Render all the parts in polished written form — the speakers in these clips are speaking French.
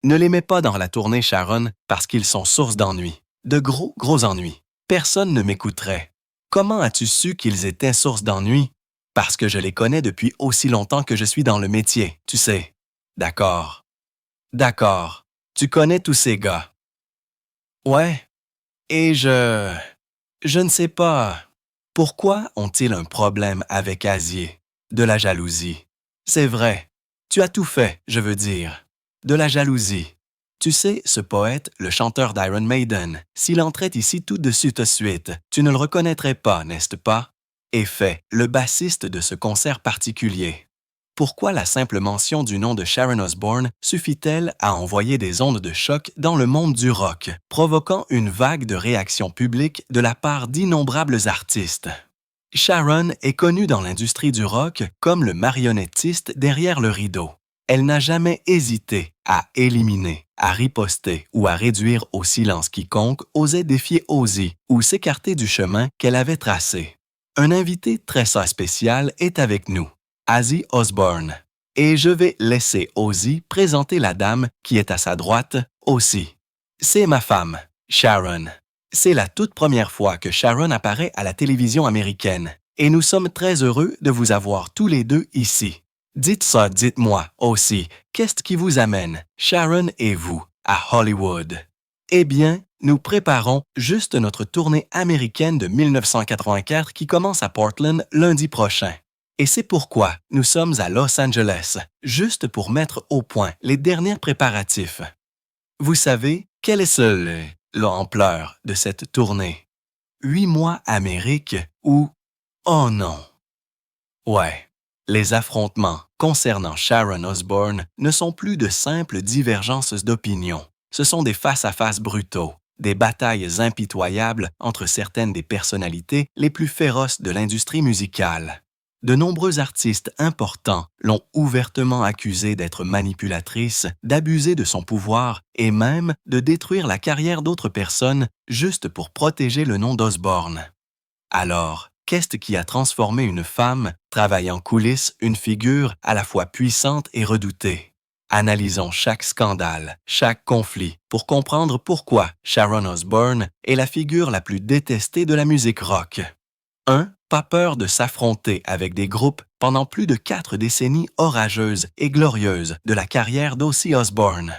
Ne les mets pas dans la tournée, Sharon, parce qu'ils sont source d'ennuis. De gros, gros ennuis. Personne ne m'écouterait. Comment as-tu su qu'ils étaient source d'ennuis? Parce que je les connais depuis aussi longtemps que je suis dans le métier, tu sais. D'accord. D'accord. Tu connais tous ces gars. Ouais. Et je ne sais pas. Pourquoi ont-ils un problème avec Azier? De la jalousie. C'est vrai. Tu as tout fait, je veux dire. De la jalousie. Tu sais, ce poète, le chanteur d'Iron Maiden, s'il entrait ici tout de suite, tu ne le reconnaîtrais pas, n'est-ce pas? Et fait, le bassiste de ce concert particulier. Pourquoi la simple mention du nom de Sharon Osbourne suffit-elle à envoyer des ondes de choc dans le monde du rock, provoquant une vague de réactions publiques de la part d'innombrables artistes? Sharon est connue dans l'industrie du rock comme le marionnettiste derrière le rideau. Elle n'a jamais hésité à éliminer, à riposter ou à réduire au silence quiconque osait défier Ozzy ou s'écarter du chemin qu'elle avait tracé. Un invité très spécial est avec nous, Ozzy Osbourne. Et je vais laisser Ozzy présenter la dame qui est à sa droite aussi. C'est ma femme, Sharon. C'est la toute première fois que Sharon apparaît à la télévision américaine et nous sommes très heureux de vous avoir tous les deux ici. Dites-moi aussi, qu'est-ce qui vous amène, Sharon et vous, à Hollywood? Eh bien, nous préparons juste notre tournée américaine de 1984 qui commence à Portland lundi prochain. Et c'est pourquoi nous sommes à Los Angeles, juste pour mettre au point les derniers préparatifs. Vous savez, quelle est l'ampleur de cette tournée? 8 mois Amérique ou... Oh non! Ouais. Les affrontements concernant Sharon Osbourne ne sont plus de simples divergences d'opinion. Ce sont des face-à-face brutaux, des batailles impitoyables entre certaines des personnalités les plus féroces de l'industrie musicale. De nombreux artistes importants l'ont ouvertement accusée d'être manipulatrice, d'abuser de son pouvoir et même de détruire la carrière d'autres personnes juste pour protéger le nom d'Osbourne. Alors, qu'est-ce qui a transformé une femme, travaillant en coulisses, une figure à la fois puissante et redoutée? Analysons chaque scandale, chaque conflit, pour comprendre pourquoi Sharon Osbourne est la figure la plus détestée de la musique rock. 1. Pas peur de s'affronter avec des groupes pendant plus de 4 décennies orageuses et glorieuses de la carrière d'Ozzy Osbourne.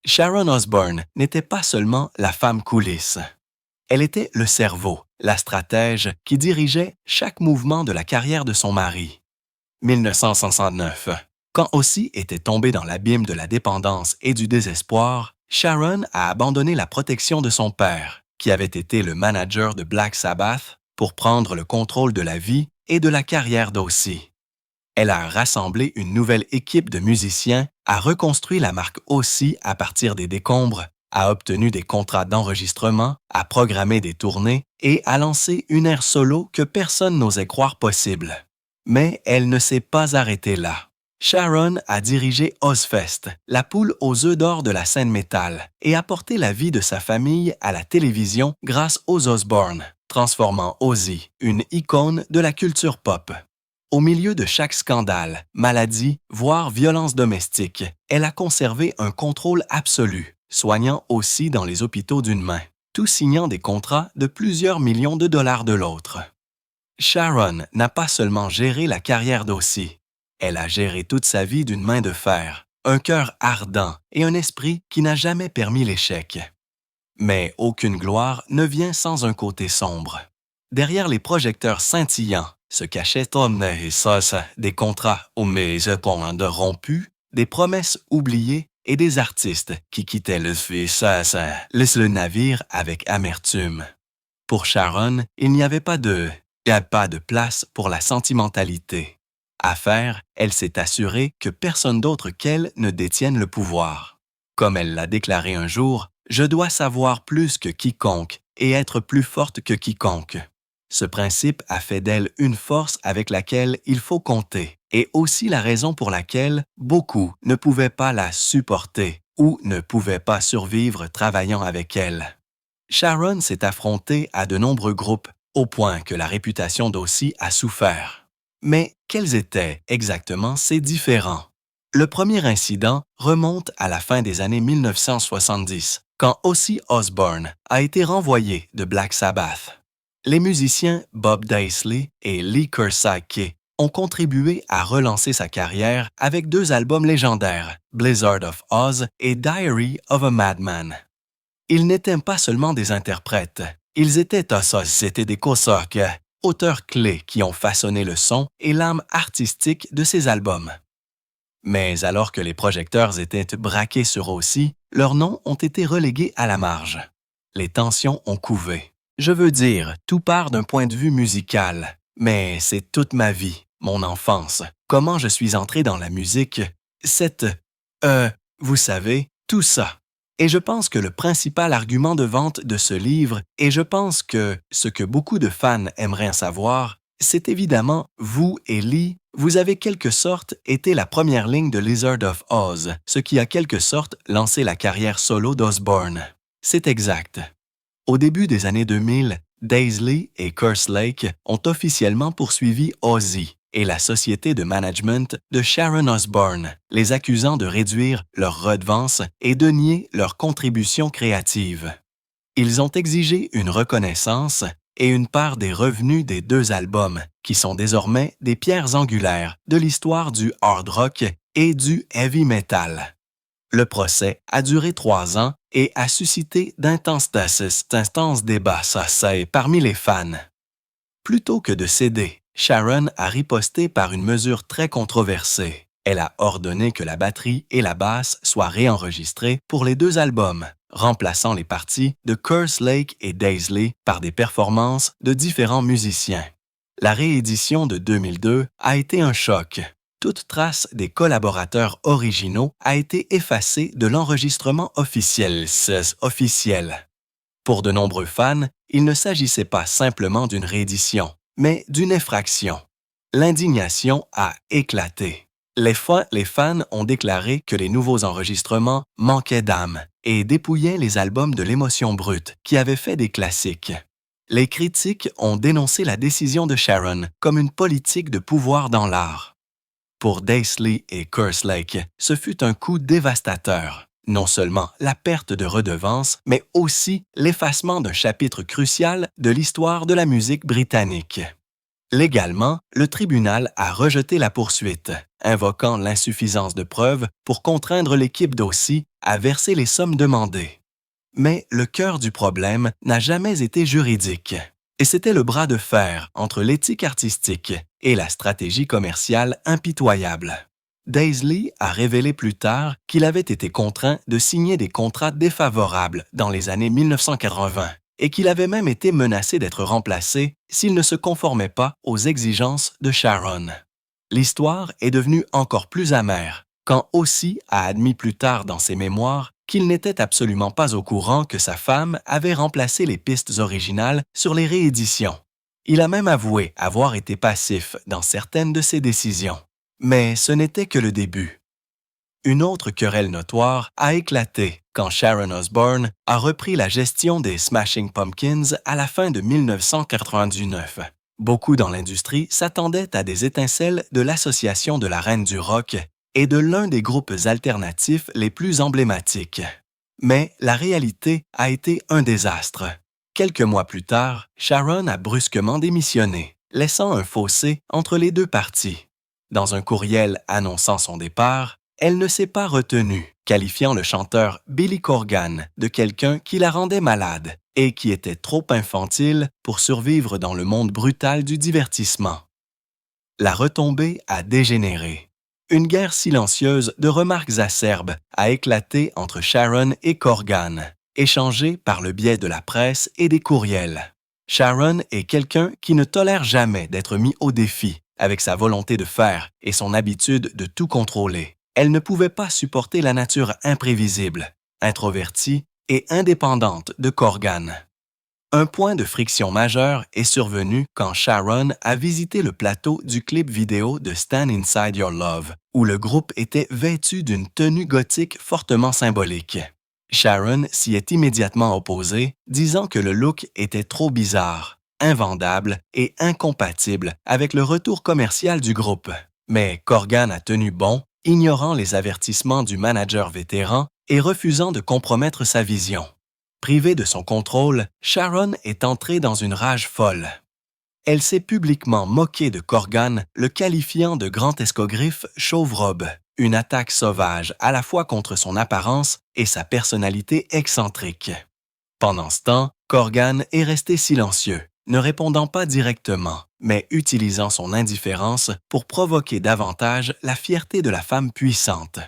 Sharon Osbourne n'était pas seulement la femme coulisse. Elle était le cerveau, la stratège qui dirigeait chaque mouvement de la carrière de son mari. 1969. Quand Ozzy était tombé dans l'abîme de la dépendance et du désespoir, Sharon a abandonné la protection de son père, qui avait été le manager de Black Sabbath, pour prendre le contrôle de la vie et de la carrière d'Ozzy. Elle a rassemblé une nouvelle équipe de musiciens, a reconstruit la marque Ozzy à partir des décombres, a obtenu des contrats d'enregistrement, a programmé des tournées et a lancé une ère solo que personne n'osait croire possible. Mais elle ne s'est pas arrêtée là. Sharon a dirigé Ozzfest, la poule aux œufs d'or de la scène métal, et a porté la vie de sa famille à la télévision grâce aux Osbourne, transformant Ozzy, une icône de la culture pop. Au milieu de chaque scandale, maladie, voire violence domestique, elle a conservé un contrôle absolu, soignant aussi dans les hôpitaux d'une main, tout signant des contrats de plusieurs millions de dollars de l'autre. Sharon n'a pas seulement géré la carrière d'Ozzy, elle a géré toute sa vie d'une main de fer, un cœur ardent et un esprit qui n'a jamais permis l'échec. Mais aucune gloire ne vient sans un côté sombre. Derrière les projecteurs scintillants se cachaient des contrats de rompus, des promesses oubliées et des artistes qui quittaient le navire avec amertume. Pour Sharon, il n'y avait pas de place pour la sentimentalité. À faire, elle s'est assurée que personne d'autre qu'elle ne détienne le pouvoir. Comme elle l'a déclaré un jour, « Je dois savoir plus que quiconque et être plus forte que quiconque ». Ce principe a fait d'elle une force avec laquelle il faut compter et aussi la raison pour laquelle beaucoup ne pouvaient pas la supporter ou ne pouvaient pas survivre travaillant avec elle. Sharon s'est affrontée à de nombreux groupes au point que la réputation d'Ozzy a souffert. Mais quels étaient exactement ces différends? Le premier incident remonte à la fin des années 1970, quand Ozzy Osbourne a été renvoyé de Black Sabbath. Les musiciens Bob Daisley et Lee Kerslake ont contribué à relancer sa carrière avec 2 albums légendaires, Blizzard of Oz et Diary of a Madman. Ils n'étaient pas seulement des interprètes, ils étaient c'était des cosaques, auteurs clés qui ont façonné le son et l'âme artistique de ces albums. Mais alors que les projecteurs étaient braqués sur Ozzy, leurs noms ont été relégués à la marge. Les tensions ont couvé. Je veux dire, tout part d'un point de vue musical, mais c'est toute ma vie, mon enfance, comment je suis entré dans la musique, vous savez, tout ça. Et je pense que le principal argument de vente de ce livre, et je pense que ce que beaucoup de fans aimeraient savoir, c'est évidemment, vous et Lee, vous avez quelque sorte été la première ligne de Blizzard of Oz, ce qui a quelque sorte lancé la carrière solo d'Osbourne. C'est exact. Au début des années 2000, Daisley et Kerslake ont officiellement poursuivi Ozzy et la société de management de Sharon Osbourne, les accusant de réduire leurs redevances et de nier leurs contributions créatives. Ils ont exigé une reconnaissance et une part des revenus des 2 albums, qui sont désormais des pierres angulaires de l'histoire du hard rock et du heavy metal. Le procès a duré 3 ans et a suscité d'intenses débats parmi les fans. Plutôt que de céder, Sharon a riposté par une mesure très controversée. Elle a ordonné que la batterie et la basse soient réenregistrées pour les 2 albums, remplaçant les parties de Kerslake et Daisley par des performances de différents musiciens. La réédition de 2002 a été un choc. Toute trace des collaborateurs originaux a été effacée de l'enregistrement officiel. Pour de nombreux fans, il ne s'agissait pas simplement d'une réédition, mais d'une effraction. L'indignation a éclaté. Les fans ont déclaré que les nouveaux enregistrements manquaient d'âme et dépouillaient les albums de l'émotion brute qui avaient fait des classiques. Les critiques ont dénoncé la décision de Sharon comme une politique de pouvoir dans l'art. Pour Daisley et Kerslake, ce fut un coup dévastateur. Non seulement la perte de redevances, mais aussi l'effacement d'un chapitre crucial de l'histoire de la musique britannique. Légalement, le tribunal a rejeté la poursuite, invoquant l'insuffisance de preuves pour contraindre l'équipe d'Ozzy à verser les sommes demandées. Mais le cœur du problème n'a jamais été juridique. Et c'était le bras de fer entre l'éthique artistique et la stratégie commerciale impitoyable. Daisley a révélé plus tard qu'il avait été contraint de signer des contrats défavorables dans les années 1980 et qu'il avait même été menacé d'être remplacé s'il ne se conformait pas aux exigences de Sharon. L'histoire est devenue encore plus amère quand Ozzy a admis plus tard dans ses mémoires qu'il n'était absolument pas au courant que sa femme avait remplacé les pistes originales sur les rééditions. Il a même avoué avoir été passif dans certaines de ses décisions. Mais ce n'était que le début. Une autre querelle notoire a éclaté quand Sharon Osbourne a repris la gestion des Smashing Pumpkins à la fin de 1999. Beaucoup dans l'industrie s'attendaient à des étincelles de l'association de la reine du rock et de l'un des groupes alternatifs les plus emblématiques. Mais la réalité a été un désastre. Quelques mois plus tard, Sharon a brusquement démissionné, laissant un fossé entre les 2 parties. Dans un courriel annonçant son départ, elle ne s'est pas retenue, qualifiant le chanteur Billy Corgan de quelqu'un qui la rendait malade et qui était trop infantile pour survivre dans le monde brutal du divertissement. La retombée a dégénéré. Une guerre silencieuse de remarques acerbes a éclaté entre Sharon et Corgan, échangée par le biais de la presse et des courriels. Sharon est quelqu'un qui ne tolère jamais d'être mis au défi, avec sa volonté de faire et son habitude de tout contrôler. Elle ne pouvait pas supporter la nature imprévisible, introvertie et indépendante de Corgan. Un point de friction majeur est survenu quand Sharon a visité le plateau du clip vidéo de Stand Inside Your Love, où le groupe était vêtu d'une tenue gothique fortement symbolique. Sharon s'y est immédiatement opposée, disant que le look était trop bizarre, invendable et incompatible avec le retour commercial du groupe. Mais Corgan a tenu bon, ignorant les avertissements du manager vétéran et refusant de compromettre sa vision. Privée de son contrôle, Sharon est entrée dans une rage folle. Elle s'est publiquement moquée de Corgan, le qualifiant de grand escogriffe chauve-robe, une attaque sauvage à la fois contre son apparence et sa personnalité excentrique. Pendant ce temps, Corgan est resté silencieux, ne répondant pas directement, mais utilisant son indifférence pour provoquer davantage la fierté de la femme puissante.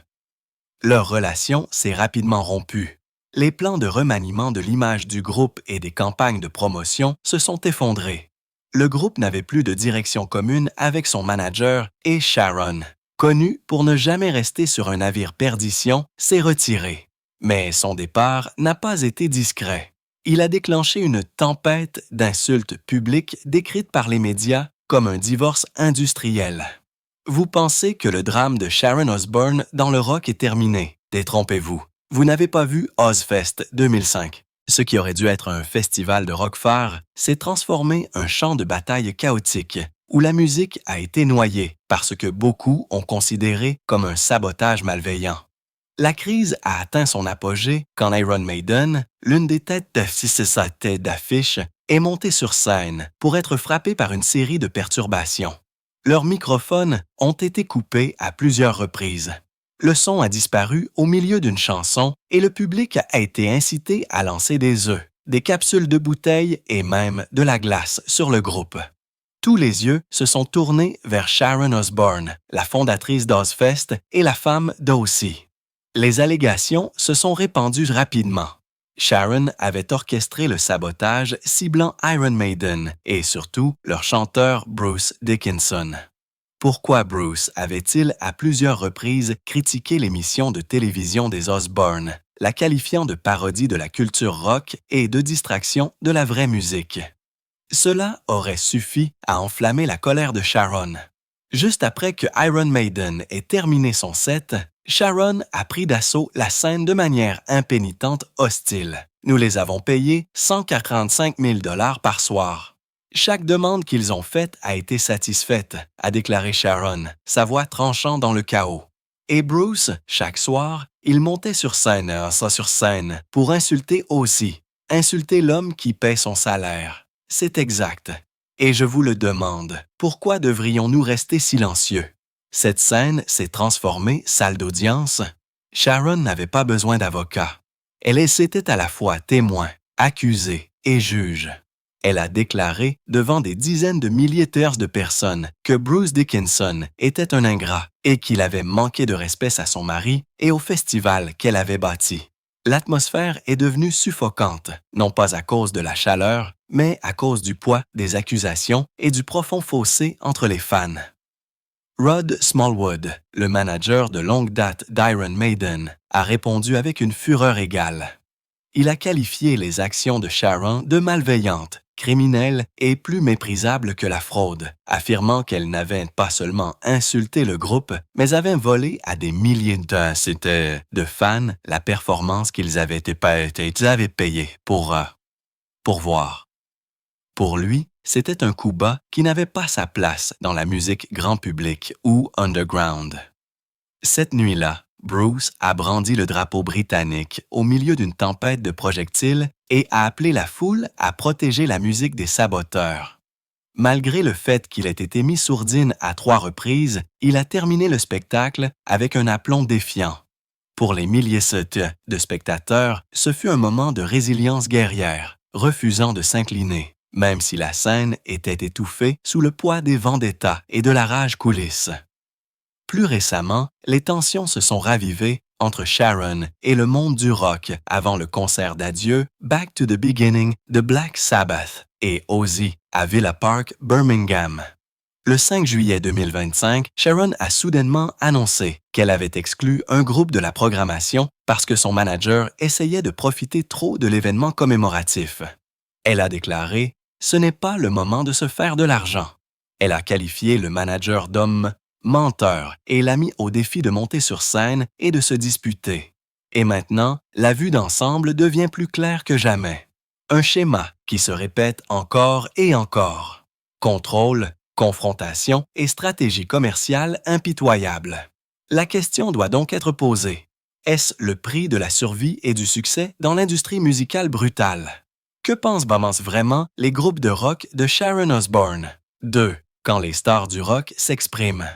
Leur relation s'est rapidement rompue. Les plans de remaniement de l'image du groupe et des campagnes de promotion se sont effondrés. Le groupe n'avait plus de direction commune avec son manager et Sharon, connu pour ne jamais rester sur un navire perdition, s'est retiré. Mais son départ n'a pas été discret. Il a déclenché une tempête d'insultes publiques décrites par les médias comme un divorce industriel. Vous pensez que le drame de Sharon Osbourne dans le rock est terminé. Détrompez-vous. Vous n'avez pas vu Ozzfest 2005. Ce qui aurait dû être un festival de rock phare s'est transformé en un champ de bataille chaotique, où la musique a été noyée parce que beaucoup ont considéré comme un sabotage malveillant. La crise a atteint son apogée quand Iron Maiden, l'une des têtes d'affiche, est montée sur scène pour être frappée par une série de perturbations. Leurs microphones ont été coupés à plusieurs reprises. Le son a disparu au milieu d'une chanson et le public a été incité à lancer des œufs, des capsules de bouteilles et même de la glace sur le groupe. Tous les yeux se sont tournés vers Sharon Osbourne, la fondatrice d'Ozzfest et la femme d'O.C. Les allégations se sont répandues rapidement. Sharon avait orchestré le sabotage ciblant Iron Maiden et surtout leur chanteur Bruce Dickinson. Pourquoi Bruce avait-il à plusieurs reprises critiqué l'émission de télévision des Osbourne, la qualifiant de parodie de la culture rock et de distraction de la vraie musique? Cela aurait suffi à enflammer la colère de Sharon. Juste après que Iron Maiden ait terminé son set, Sharon a pris d'assaut la scène de manière impénitente hostile. Nous les avons payés 145 000 $ par soir. Chaque demande qu'ils ont faite a été satisfaite, a déclaré Sharon, sa voix tranchant dans le chaos. Et Bruce, chaque soir, il montait sur scène pour insulter aussi, insulter l'homme qui paie son salaire. C'est exact. Et je vous le demande, pourquoi devrions-nous rester silencieux? Cette scène s'est transformée salle d'audience. Sharon n'avait pas besoin d'avocat. Elle s'était à la fois témoin, accusé et juge. Elle a déclaré devant des dizaines de milliers de personnes que Bruce Dickinson était un ingrat et qu'il avait manqué de respect à son mari et au festival qu'elle avait bâti. L'atmosphère est devenue suffocante, non pas à cause de la chaleur, mais à cause du poids des accusations et du profond fossé entre les fans. Rod Smallwood, le manager de longue date d'Iron Maiden, a répondu avec une fureur égale. Il a qualifié les actions de Sharon de malveillantes, criminelles et plus méprisables que la fraude, affirmant qu'elle n'avait pas seulement insulté le groupe, mais avait volé à des milliers de fans la performance qu'ils avaient payée pour voir. Pour lui, c'était un coup bas qui n'avait pas sa place dans la musique grand public ou underground. Cette nuit-là, Bruce a brandi le drapeau britannique au milieu d'une tempête de projectiles et a appelé la foule à protéger la musique des saboteurs. Malgré le fait qu'il ait été mis sourdine à 3 reprises, il a terminé le spectacle avec un aplomb défiant. Pour les milliers de spectateurs, ce fut un moment de résilience guerrière, refusant de s'incliner, même si la scène était étouffée sous le poids des vendettas et de la rage coulisse. Plus récemment, les tensions se sont ravivées entre Sharon et le monde du rock avant le concert d'adieu Back to the Beginning de Black Sabbath et Ozzy à Villa Park, Birmingham. Le 5 juillet 2025, Sharon a soudainement annoncé qu'elle avait exclu un groupe de la programmation parce que son manager essayait de profiter trop de l'événement commémoratif. Elle a déclaré « Ce n'est pas le moment de se faire de l'argent ». Elle a qualifié le manager d'homme menteur et l'a mis au défi de monter sur scène et de se disputer. Et maintenant, la vue d'ensemble devient plus claire que jamais. Un schéma qui se répète encore et encore. Contrôle, confrontation et stratégie commerciale impitoyable. La question doit donc être posée. Est-ce le prix de la survie et du succès dans l'industrie musicale brutale? Que pensent vraiment les groupes de rock de Sharon Osbourne? 2. Quand les stars du rock s'expriment.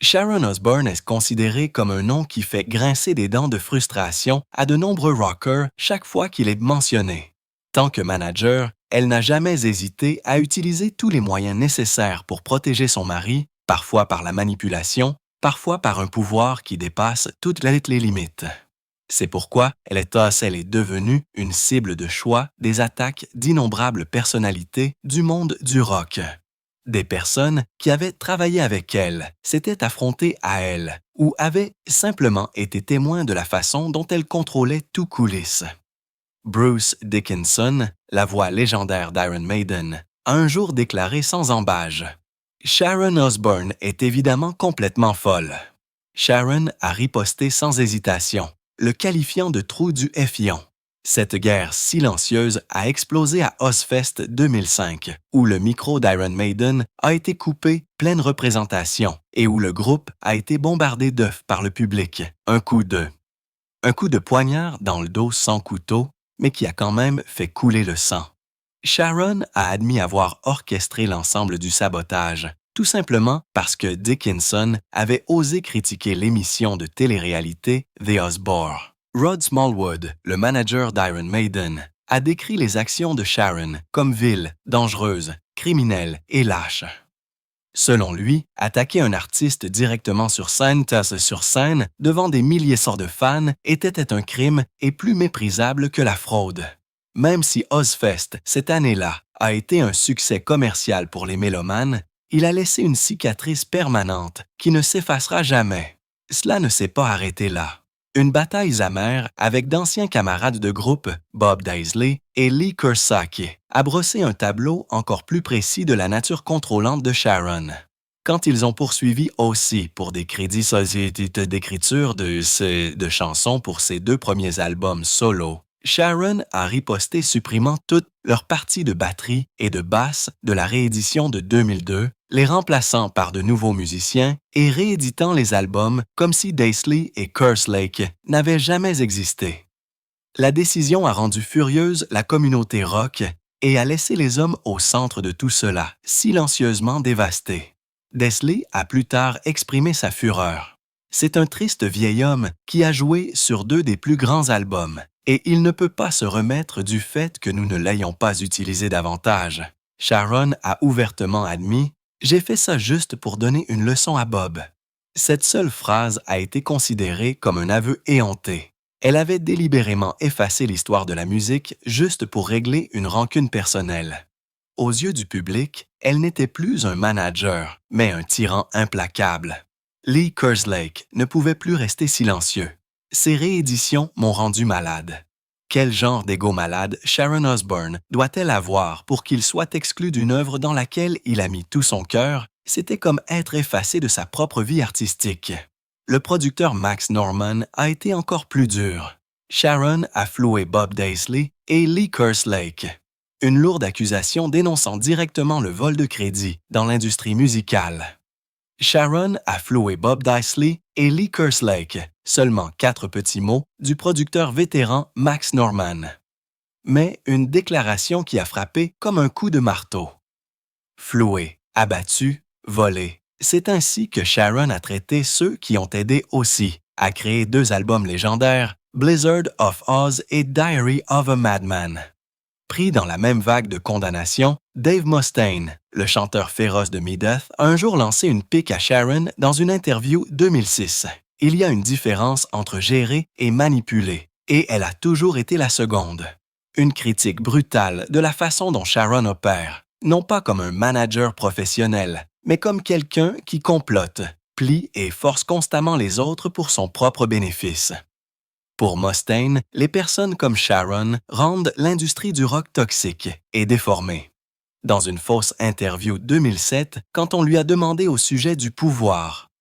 Sharon Osbourne est considérée comme un nom qui fait grincer des dents de frustration à de nombreux rockers chaque fois qu'il est mentionné. Tant que manager, elle n'a jamais hésité à utiliser tous les moyens nécessaires pour protéger son mari, parfois par la manipulation, parfois par un pouvoir qui dépasse toutes les limites. C'est pourquoi elle est devenue une cible de choix des attaques d'innombrables personnalités du monde du rock. Des personnes qui avaient travaillé avec elle, s'étaient affrontées à elle ou avaient simplement été témoins de la façon dont elle contrôlait tout coulisses. Bruce Dickinson, la voix légendaire d'Iron Maiden, a un jour déclaré sans ambages: « Sharon Osbourne est évidemment complètement folle. » Sharon a riposté sans hésitation, le qualifiant de trou du Fion. Cette guerre silencieuse a explosé à Ozzfest 2005, où le micro d'Iron Maiden a été coupé pleine représentation et où le groupe a été bombardé d'œufs par le public. Un coup de poignard dans le dos sans couteau, mais qui a quand même fait couler le sang. Sharon a admis avoir orchestré l'ensemble du sabotage, tout simplement parce que Dickinson avait osé critiquer l'émission de télé-réalité The Osbourne. Rod Smallwood, le manager d'Iron Maiden, a décrit les actions de Sharon comme viles, dangereuses, criminelles et lâches. Selon lui, attaquer un artiste directement sur scène devant des milliers de fans était un crime et plus méprisable que la fraude. Même si Ozzfest, cette année-là, a été un succès commercial pour les mélomanes, il a laissé une cicatrice permanente qui ne s'effacera jamais. Cela ne s'est pas arrêté là. Une bataille amère avec d'anciens camarades de groupe, Bob Daisley et Lee Kursaki, a brossé un tableau encore plus précis de la nature contrôlante de Sharon. Quand ils ont poursuivi aussi pour des crédits d'écriture de chansons pour ses 2 premiers albums solo, Sharon a riposté supprimant toutes leurs parties de batterie et de basse de la réédition de 2002, les remplaçant par de nouveaux musiciens et rééditant les albums comme si Daisley et Kerslake n'avaient jamais existé. La décision a rendu furieuse la communauté rock et a laissé les hommes au centre de tout cela, silencieusement dévastés. Daisley a plus tard exprimé sa fureur. C'est un triste vieil homme qui a joué sur 2 des plus grands albums, et il ne peut pas se remettre du fait que nous ne l'ayons pas utilisé davantage. Sharon a ouvertement admis: « J'ai fait ça juste pour donner une leçon à Bob. » Cette seule phrase a été considérée comme un aveu éhonté. Elle avait délibérément effacé l'histoire de la musique juste pour régler une rancune personnelle. Aux yeux du public, elle n'était plus un manager, mais un tyran implacable. Lee Kerslake ne pouvait plus rester silencieux. Ces rééditions m'ont rendu malade. Quel genre d'ego malade Sharon Osbourne doit-elle avoir pour qu'il soit exclu d'une œuvre dans laquelle il a mis tout son cœur? C'était comme être effacé de sa propre vie artistique. Le producteur Max Norman a été encore plus dur. Sharon a floué Bob Daisley et Lee Kerslake. Une lourde accusation dénonçant directement le vol de crédit dans l'industrie musicale. Sharon a floué Bob Daisley et Lee Kerslake, seulement 4 petits mots du producteur vétéran Max Norman. Mais une déclaration qui a frappé comme un coup de marteau. Floué, abattu, volé. C'est ainsi que Sharon a traité ceux qui ont aidé aussi à créer 2 albums légendaires, Blizzard of Oz et Diary of a Madman. Pris dans la même vague de condamnation, Dave Mustaine, le chanteur féroce de Megadeth, a un jour lancé une pique à Sharon dans une interview 2006. Il y a une différence entre gérer et manipuler, et elle a toujours été la seconde. Une critique brutale de la façon dont Sharon opère, non pas comme un manager professionnel, mais comme quelqu'un qui complote, plie et force constamment les autres pour son propre bénéfice. Pour Mustaine, les personnes comme Sharon rendent l'industrie du rock toxique et déformée. Dans une fausse interview 2007, quand on lui a demandé au sujet du pouvoir.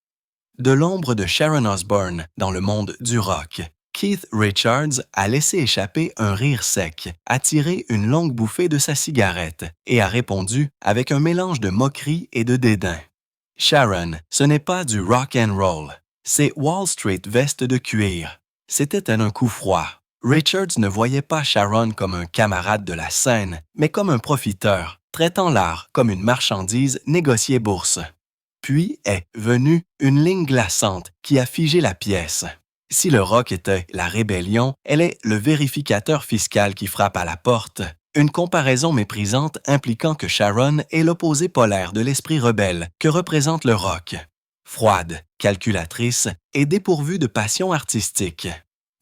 De l'ombre de Sharon Osbourne dans le monde du rock, Keith Richards a laissé échapper un rire sec, a tiré une longue bouffée de sa cigarette et a répondu avec un mélange de moquerie et de dédain. Sharon, ce n'est pas du rock and roll, Ses Wall Street vestes de cuir. C'était un coup froid. Richards ne voyait pas Sharon comme un camarade de la scène, mais comme un profiteur, traitant l'art comme une marchandise négociée bourse. Puis est venue une ligne glaçante qui a figé la pièce. Si le rock était la rébellion, elle est le vérificateur fiscal qui frappe à la porte. Une comparaison méprisante impliquant que Sharon est l'opposé polaire de l'esprit rebelle que représente le rock. Froide, calculatrice et dépourvue de passion artistique.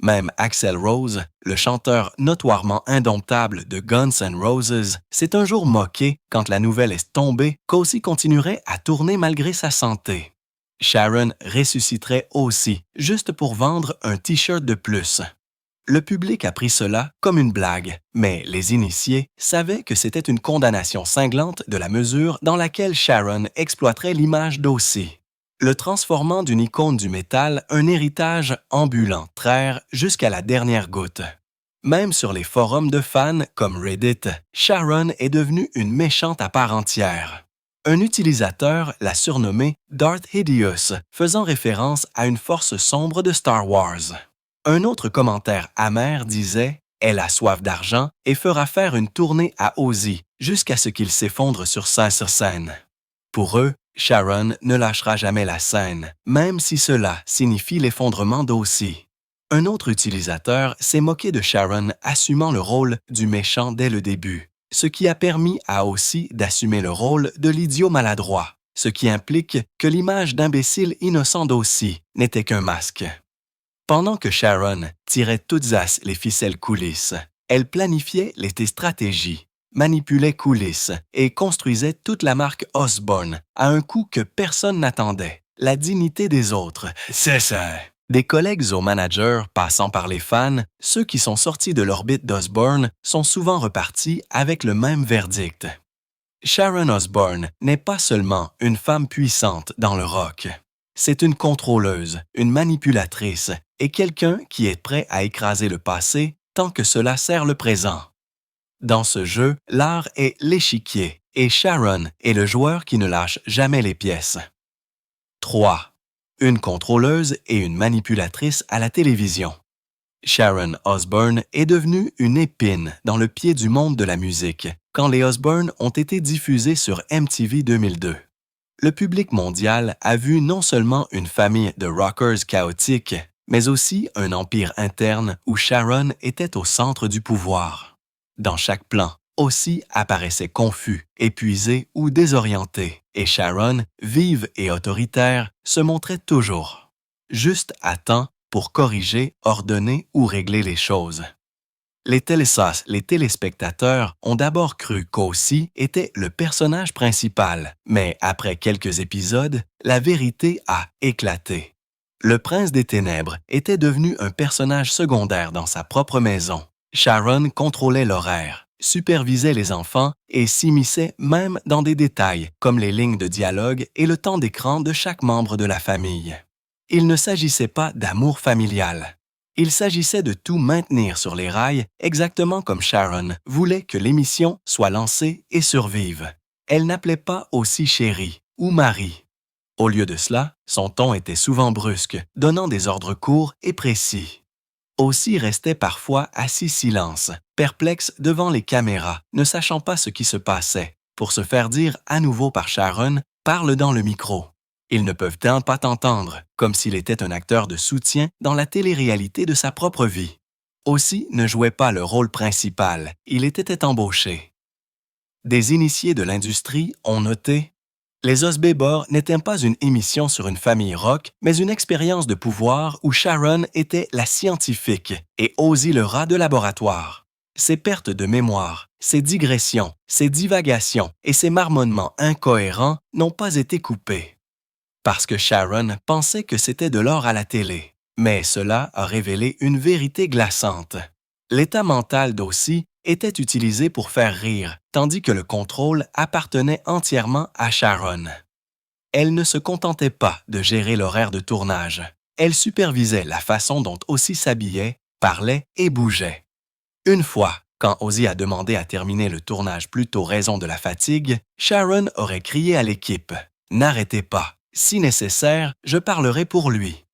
Même Axl Rose, le chanteur notoirement indomptable de Guns N' Roses, s'est un jour moqué quand la nouvelle est tombée qu'Ozzy continuerait à tourner malgré sa santé. Sharon ressusciterait aussi, juste pour vendre un T-shirt de plus. Le public a pris cela comme une blague, mais les initiés savaient que c'était une condamnation cinglante de la mesure dans laquelle Sharon exploiterait l'image d'Ozzy, le transformant d'une icône du métal un héritage ambulant, traire jusqu'à la dernière goutte. Même sur les forums de fans comme Reddit, Sharon est devenue une méchante à part entière. Un utilisateur l'a surnommée Darth Hideous, faisant référence à une force sombre de Star Wars. Un autre commentaire amer disait « Elle a soif d'argent et fera faire une tournée à Ozzy jusqu'à ce qu'il s'effondre sur scène. » Pour eux, Sharon ne lâchera jamais la scène, même si cela signifie l'effondrement d'Ozzy. Un autre utilisateur s'est moqué de Sharon assumant le rôle du méchant dès le début, ce qui a permis à Ozzy d'assumer le rôle de l'idiot maladroit, ce qui implique que l'image d'imbécile innocent d'Ozzy n'était qu'un masque. Pendant que Sharon tirait toutes as les ficelles coulisses, elle planifiait les stratégies, manipulait coulisses et construisait toute la marque Osbourne à un coût que personne n'attendait, la dignité des autres. C'est ça. Des collègues aux managers passant par les fans, ceux qui sont sortis de l'orbite d'Osbourne sont souvent repartis avec le même verdict. Sharon Osbourne n'est pas seulement une femme puissante dans le rock. C'est une contrôleuse, une manipulatrice et quelqu'un qui est prêt à écraser le passé tant que cela sert le présent. Dans ce jeu, l'art est l'échiquier et Sharon est le joueur qui ne lâche jamais les pièces. 3. Une contrôleuse et une manipulatrice à la télévision. Sharon Osbourne est devenue une épine dans le pied du monde de la musique quand les Osbourne ont été diffusés sur MTV 2002. Le public mondial a vu non seulement une famille de rockers chaotiques, mais aussi un empire interne où Sharon était au centre du pouvoir. Dans chaque plan, Ozzy apparaissait confus, épuisé ou désorienté, et Sharon, vive et autoritaire, se montrait toujours, juste à temps pour corriger, ordonner ou régler les choses. Les téléspectateurs ont d'abord cru qu'Ozzy était le personnage principal, mais après quelques épisodes, la vérité a éclaté. Le prince des ténèbres était devenu un personnage secondaire dans sa propre maison. Sharon contrôlait l'horaire, supervisait les enfants et s'immisçait même dans des détails comme les lignes de dialogue et le temps d'écran de chaque membre de la famille. Il ne s'agissait pas d'amour familial. Il s'agissait de tout maintenir sur les rails exactement comme Sharon voulait que l'émission soit lancée et survive. Elle n'appelait pas aussi chérie ou Marie. Au lieu de cela, son ton était souvent brusque, donnant des ordres courts et précis. Ozzy restait parfois assis silence, perplexe devant les caméras, ne sachant pas ce qui se passait, pour se faire dire à nouveau par Sharon « Parle dans le micro ». Ils ne peuvent-ils pas t'entendre, comme s'il était un acteur de soutien dans la télé-réalité de sa propre vie. Ozzy ne jouait pas le rôle principal, il était embauché. Des initiés de l'industrie ont noté « Les Osbébor n'étaient pas une émission sur une famille rock, mais une expérience de pouvoir où Sharon était la scientifique et Ozzy le rat de laboratoire. Ses pertes de mémoire, ses digressions, ses divagations et ses marmonnements incohérents n'ont pas été coupés. » Parce que Sharon pensait que c'était de l'or à la télé. Mais cela a révélé une vérité glaçante. L'état mental d'Ozzy était utilisé pour faire rire, tandis que le contrôle appartenait entièrement à Sharon. Elle ne se contentait pas de gérer l'horaire de tournage. Elle supervisait la façon dont Ozzy s'habillait, parlait et bougeait. Une fois, quand Ozzy a demandé à terminer le tournage plus tôt raison de la fatigue, Sharon aurait crié à l'équipe « N'arrêtez pas. Si nécessaire, je parlerai pour lui. »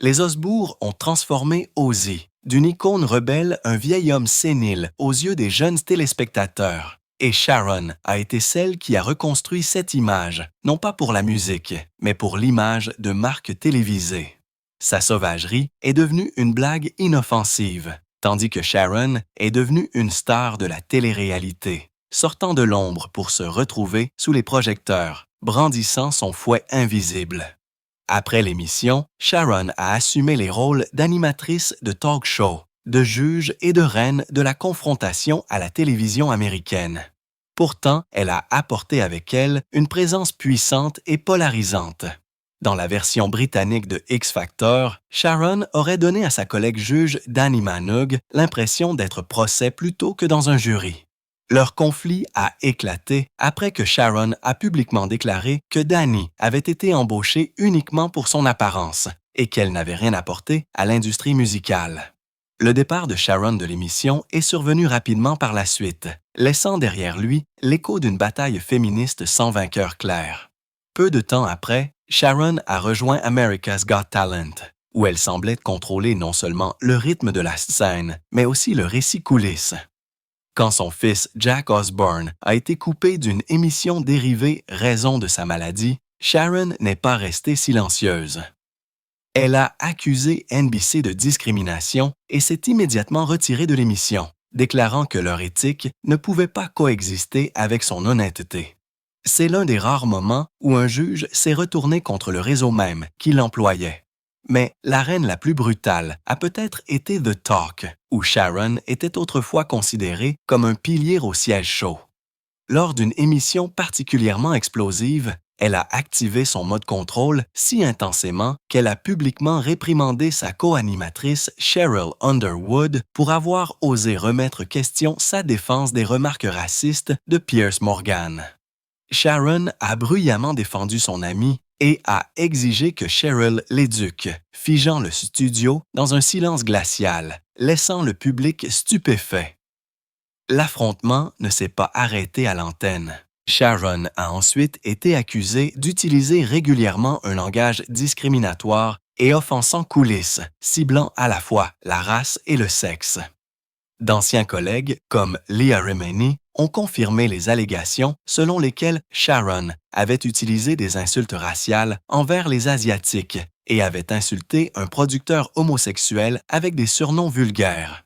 Les Osbourne ont transformé Ozzy, d'une icône rebelle, un vieil homme sénile aux yeux des jeunes téléspectateurs. Et Sharon a été celle qui a reconstruit cette image, non pas pour la musique, mais pour l'image de marque télévisée. Sa sauvagerie est devenue une blague inoffensive, tandis que Sharon est devenue une star de la télé-réalité, sortant de l'ombre pour se retrouver sous les projecteurs, brandissant son fouet invisible. Après l'émission, Sharon a assumé les rôles d'animatrice de talk show, de juge et de reine de la confrontation à la télévision américaine. Pourtant, elle a apporté avec elle une présence puissante et polarisante. Dans la version britannique de X Factor, Sharon aurait donné à sa collègue juge Dannii Minogue l'impression d'être procès plutôt que dans un jury. Leur conflit a éclaté après que Sharon a publiquement déclaré que Dannii avait été embauchée uniquement pour son apparence et qu'elle n'avait rien apporté à l'industrie musicale. Le départ de Sharon de l'émission est survenu rapidement par la suite, laissant derrière lui l'écho d'une bataille féministe sans vainqueur clair. Peu de temps après, Sharon a rejoint America's Got Talent, où elle semblait contrôler non seulement le rythme de la scène, mais aussi le récit coulisses. Quand son fils Jack Osbourne a été coupé d'une émission dérivée raison de sa maladie, Sharon n'est pas restée silencieuse. Elle a accusé NBC de discrimination et s'est immédiatement retirée de l'émission, déclarant que leur éthique ne pouvait pas coexister avec son honnêteté. C'est l'un des rares moments où un juge s'est retourné contre le réseau même qui l'employait. Mais la reine la plus brutale a peut-être été The Talk, où Sharon était autrefois considérée comme un pilier au siège chaud. Lors d'une émission particulièrement explosive, elle a activé son mode contrôle si intensément qu'elle a publiquement réprimandé sa co-animatrice Cheryl Underwood pour avoir osé remettre question sa défense des remarques racistes de Piers Morgan. Sharon a bruyamment défendu son amie et a exigé que Cheryl l'éduque, figeant le studio dans un silence glacial, laissant le public stupéfait. L'affrontement ne s'est pas arrêté à l'antenne. Sharon a ensuite été accusée d'utiliser régulièrement un langage discriminatoire et offensant coulisses, ciblant à la fois la race et le sexe. D'anciens collègues, comme Leah Remini, ont confirmé les allégations selon lesquelles Sharon avait utilisé des insultes raciales envers les Asiatiques et avait insulté un producteur homosexuel avec des surnoms vulgaires.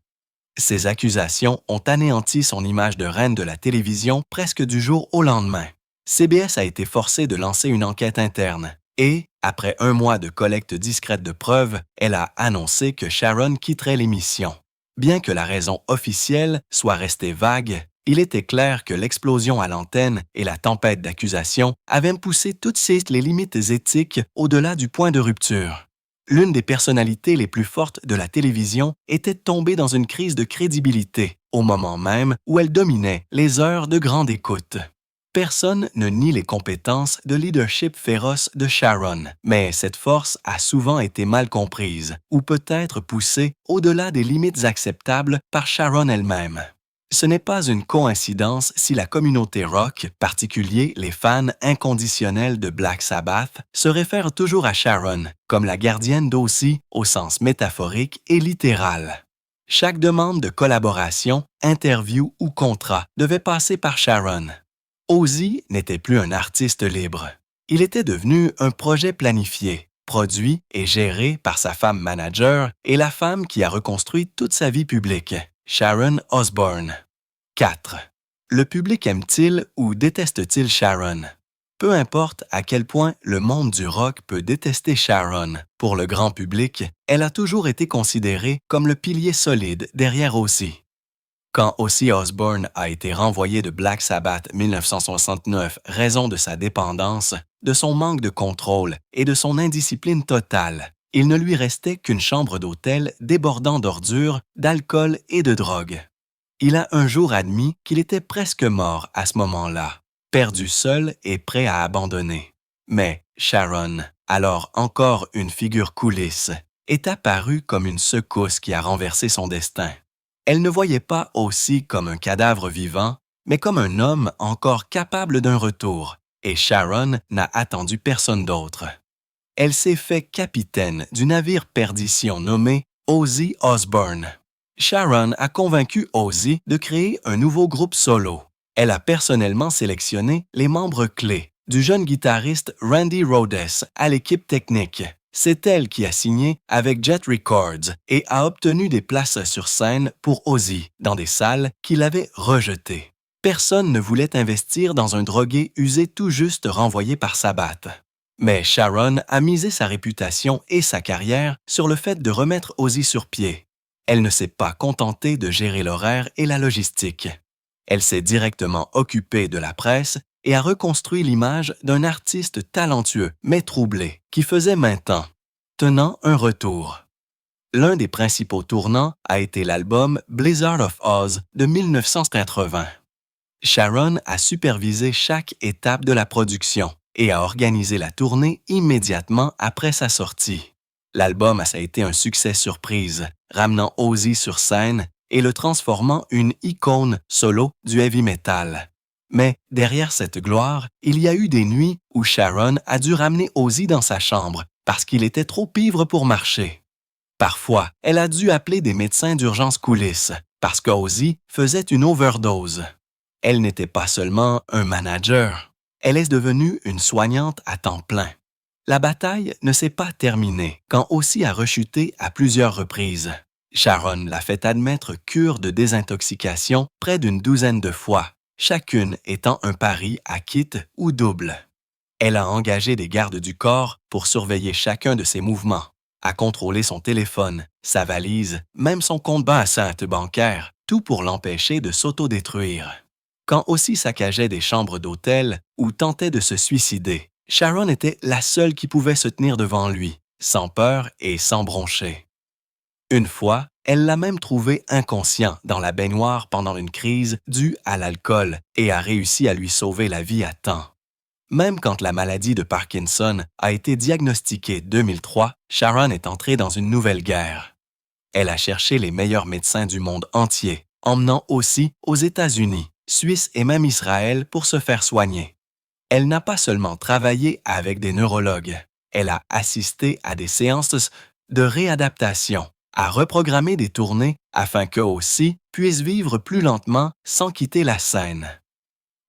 Ces accusations ont anéanti son image de reine de la télévision presque du jour au lendemain. CBS a été forcé de lancer une enquête interne et, après un mois de collecte discrète de preuves, elle a annoncé que Sharon quitterait l'émission. Bien que la raison officielle soit restée vague, il était clair que l'explosion à l'antenne et la tempête d'accusations avaient poussé toutes les limites éthiques au-delà du point de rupture. L'une des personnalités les plus fortes de la télévision était tombée dans une crise de crédibilité au moment même où elle dominait les heures de grande écoute. Personne ne nie les compétences de leadership féroce de Sharon, mais cette force a souvent été mal comprise ou peut-être poussée au-delà des limites acceptables par Sharon elle-même. Ce n'est pas une coïncidence si la communauté rock, particulier les fans inconditionnels de Black Sabbath, se réfèrent toujours à Sharon comme la gardienne d'Ozzy au sens métaphorique et littéral. Chaque demande de collaboration, interview ou contrat devait passer par Sharon. Ozzy n'était plus un artiste libre. Il était devenu un projet planifié, produit et géré par sa femme manager et la femme qui a reconstruit toute sa vie publique, Sharon Osbourne. 4. Le public aime-t-il ou déteste-t-il Sharon? Peu importe à quel point le monde du rock peut détester Sharon, pour le grand public, elle a toujours été considérée comme le pilier solide derrière Ozzy. Quand Ozzy Osbourne a été renvoyé de Black Sabbath 1969 raison de sa dépendance, de son manque de contrôle et de son indiscipline totale, il ne lui restait qu'une chambre d'hôtel débordant d'ordures, d'alcool et de drogue. Il a un jour admis qu'il était presque mort à ce moment-là, perdu seul et prêt à abandonner. Mais Sharon, alors encore une figure coulisse, est apparue comme une secousse qui a renversé son destin. Elle ne voyait pas Ozzy comme un cadavre vivant, mais comme un homme encore capable d'un retour, et Sharon n'a attendu personne d'autre. elle s'est fait capitaine du navire perdition nommé Ozzy Osbourne. Sharon a convaincu Ozzy de créer un nouveau groupe solo. Elle a personnellement sélectionné les membres clés du jeune guitariste Randy Rhoads à l'équipe technique. C'est elle qui a signé avec Jet Records et a obtenu des places sur scène pour Ozzy dans des salles qu'il avait rejetées. Personne ne voulait investir dans un drogué usé tout juste renvoyé par Sabbath. Mais Sharon a misé sa réputation et sa carrière sur le fait de remettre Ozzy sur pied. Elle ne s'est pas contentée de gérer l'horaire et la logistique. Elle s'est directement occupée de la presse et a reconstruit l'image d'un artiste talentueux mais troublé qui faisait main temps, tenant un retour. L'un des principaux tournants a été l'album Blizzard of Oz de 1980. Sharon a supervisé chaque étape de la production et a organisé la tournée immédiatement après sa sortie. L'album a été un succès surprise, ramenant Ozzy sur scène et le transformant une icône solo du heavy metal. Mais derrière cette gloire, il y a eu des nuits où Sharon a dû ramener Ozzy dans sa chambre parce qu'il était trop ivre pour marcher. Parfois, elle a dû appeler des médecins d'urgence coulisses parce qu'Ozzy faisait une overdose. Elle n'était pas seulement un manager, elle est devenue une soignante à temps plein. La bataille ne s'est pas terminée quand Ozzy a rechuté à plusieurs reprises. Sharon l'a fait admettre cure de désintoxication près d'une douzaine de fois, chacune étant un pari à quitte ou double. Elle a engagé des gardes du corps pour surveiller chacun de ses mouvements, a contrôlé son téléphone, sa valise, même son compte bancaire, tout pour l'empêcher de s'autodétruire. Quand Ozzy saccageait des chambres d'hôtel ou tentait de se suicider, Sharon était la seule qui pouvait se tenir devant lui, sans peur et sans broncher. Une fois, elle l'a même trouvé inconscient dans la baignoire pendant une crise due à l'alcool et a réussi à lui sauver la vie à temps. Même quand la maladie de Parkinson a été diagnostiquée 2003, Sharon est entrée dans une nouvelle guerre. Elle a cherché les meilleurs médecins du monde entier, emmenant aussi aux États-Unis, Suisse et même Israël pour se faire soigner. Elle n'a pas seulement travaillé avec des neurologues, elle a assisté à des séances de réadaptation, a reprogrammé des tournées afin qu'eux aussi puissent vivre plus lentement sans quitter la scène.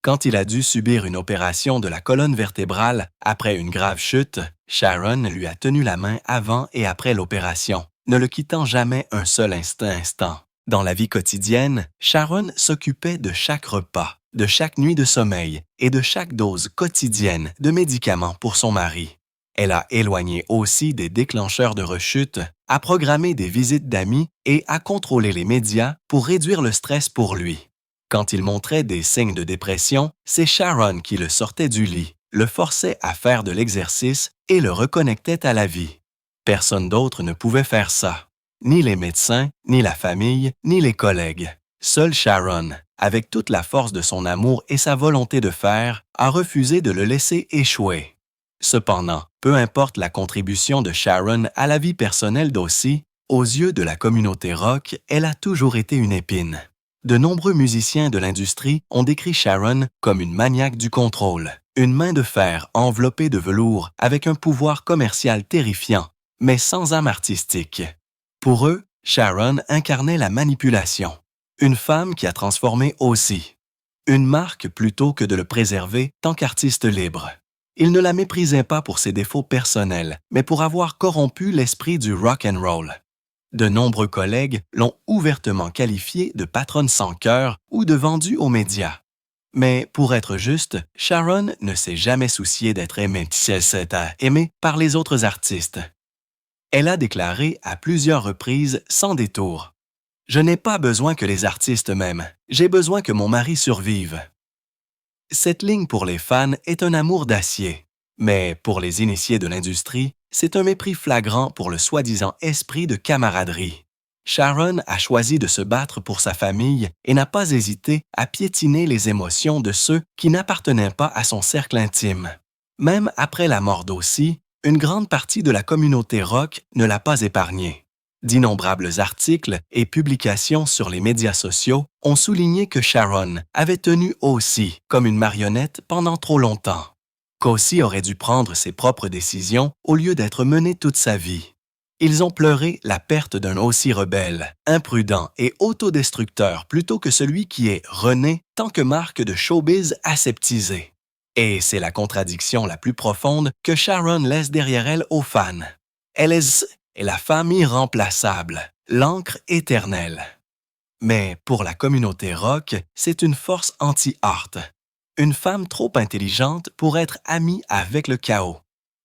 Quand il a dû subir une opération de la colonne vertébrale après une grave chute, Sharon lui a tenu la main avant et après l'opération, ne le quittant jamais un seul instant. Dans la vie quotidienne, Sharon s'occupait de chaque repas, de chaque nuit de sommeil et de chaque dose quotidienne de médicaments pour son mari. Elle a éloigné aussi des déclencheurs de rechute, a programmé des visites d'amis et a contrôlé les médias pour réduire le stress pour lui. Quand il montrait des signes de dépression, c'est Sharon qui le sortait du lit, le forçait à faire de l'exercice et le reconnectait à la vie. Personne d'autre ne pouvait faire ça. Ni les médecins, ni la famille, ni les collègues. Seule Sharon, avec toute la force de son amour et sa volonté de faire, a refusé de le laisser échouer. Cependant, peu importe la contribution de Sharon à la vie personnelle d'Ozzy, aux yeux de la communauté rock, elle a toujours été une épine. De nombreux musiciens de l'industrie ont décrit Sharon comme une maniaque du contrôle, une main de fer enveloppée de velours avec un pouvoir commercial terrifiant, mais sans âme artistique. Pour eux, Sharon incarnait la manipulation, une femme qui a transformé Ozzy, une marque plutôt que de le préserver tant qu'artiste libre. Il ne la méprisait pas pour ses défauts personnels, mais pour avoir corrompu l'esprit du rock and roll. De nombreux collègues l'ont ouvertement qualifiée de patronne sans cœur ou de vendue aux médias. Mais pour être juste, Sharon ne s'est jamais souciée d'être aimée par les autres artistes. Elle a déclaré à plusieurs reprises sans détour: « Je n'ai pas besoin que les artistes m'aiment, j'ai besoin que mon mari survive. » Cette ligne pour les fans est un amour d'acier, mais pour les initiés de l'industrie, c'est un mépris flagrant pour le soi-disant esprit de camaraderie. Sharon a choisi de se battre pour sa famille et n'a pas hésité à piétiner les émotions de ceux qui n'appartenaient pas à son cercle intime. Même après la mort d'Ozzy, une grande partie de la communauté rock ne l'a pas épargné. D'innombrables articles et publications sur les médias sociaux ont souligné que Sharon avait tenu Ozzy comme une marionnette pendant trop longtemps. qu'Ossie aurait dû prendre ses propres décisions au lieu d'être mené toute sa vie. Ils ont pleuré la perte d'un Ossie rebelle, imprudent et autodestructeur plutôt que celui qui est rené tant que marque de showbiz aseptisé. Et c'est la contradiction la plus profonde que Sharon laisse derrière elle aux fans. Elle est la femme irremplaçable, l'encre éternelle. Mais pour la communauté rock, c'est une force anti-art. Une femme trop intelligente pour être amie avec le chaos.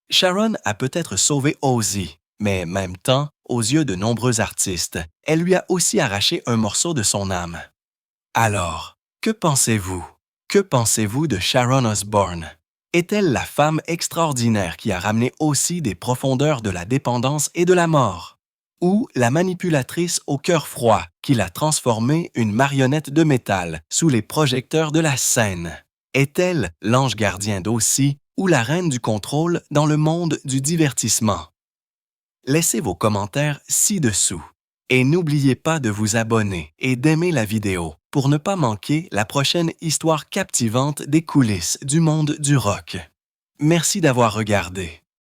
Sharon a peut-être sauvé Ozzy, mais même temps, aux yeux de nombreux artistes, elle lui a aussi arraché un morceau de son âme. Alors, que pensez-vous? Que pensez-vous de Sharon Osbourne? Est-elle la femme extraordinaire qui a ramené aussi des profondeurs de la dépendance et de la mort? Ou la manipulatrice au cœur froid qui l'a transformée une marionnette de métal sous les projecteurs de la scène? Est-elle l'ange gardien d'Ossie ou la reine du contrôle dans le monde du divertissement? Laissez vos commentaires ci-dessous. Et n'oubliez pas de vous abonner et d'aimer la vidéo pour ne pas manquer la prochaine histoire captivante des coulisses du monde du rock. Merci d'avoir regardé.